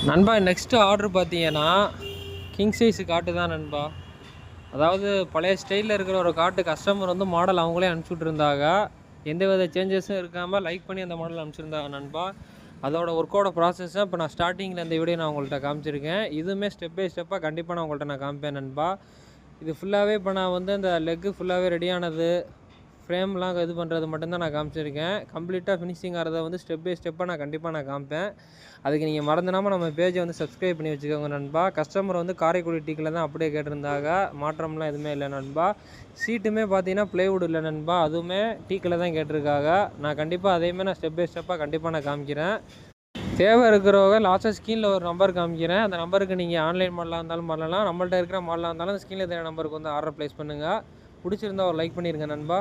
நண்பா next order பார்த்தீங்கன்னா king size காட்டு தான் நண்பா. அதாவது பழைய ஸ்டைலில் இருக்கிற ஒரு காட்டு கஸ்டமர் வந்து மாடல் அவங்களே அனுப்பிச்சுட்ருந்தாங்க. எந்த வித சேஞ்சஸும் இருக்காமல் லைக் பண்ணி அந்த மாடல் அனுப்பிச்சிருந்தாங்க நண்பா. அதோட ஒர்க்கோட ப்ராசஸை இப்போ நான் ஸ்டார்டிங்கில் இந்த வீடியோ நான் உங்கள்கிட்ட காமிச்சிருக்கேன். இதுவுமே ஸ்டெப் பை ஸ்டெப்பாக கண்டிப்பாக நான் உங்கள்கிட்ட காமிப்பேன் நண்பா. இது ஃபுல்லாகவே இப்போ நான் வந்து அந்த லெக்கு ஃபுல்லாகவே ரெடியானது, ஃப்ரேம்லாம் இது பண்ணுறது மட்டும்தான் நான் காமிச்சிருக்கேன். கம்ப்ளீட்டாக ஃபினிஷிங் ஆகிறத வந்து ஸ்டெப் பை ஸ்டெப்பாக நான் கண்டிப்பாக காமிப்பேன். அதுக்கு நீங்கள் மறந்துடாமல் நம்ம பேஜை வந்து சப்ஸ்கிரைப் பண்ணி வச்சுக்கோங்க நண்பா. கஸ்டமர் வந்து காரைக்குடி டீக்கில் தான் அப்படியே கேட்டிருந்தாங்க. மாற்றம்லாம் எதுவுமே இல்லை நண்பா. சீட்டுமே பார்த்தீங்கன்னா ப்ளைவுட் இல்லை நண்பா, அதுவுமே டீக்கில் தான் கேட்டிருக்காங்க. நான் கண்டிப்பாக அதேமாதிரி நான் ஸ்டெப் பை ஸ்டெப்பாக கண்டிப்பாக நான் காமிக்கிறேன். தேவை இருக்கிறவங்க லாஸ்ட்டாக ஸ்க்ரீனில் ஒரு நம்பர் காமிக்கிறேன். அந்த நம்பருக்கு நீங்கள் ஆன்லைன் மாடலாக இருந்தாலும் பண்ணலாம், நம்மள்ட்ட இருக்கிற மாடலாக இருந்தாலும் ஸ்க்ரீனில் தெரியாத நம்பருக்கு வந்து ஆர்டர் ப்ளேஸ் பண்ணுங்கள். பிடிச்சிருந்தா ஒரு லைக் பண்ணிடுங்க நண்பா.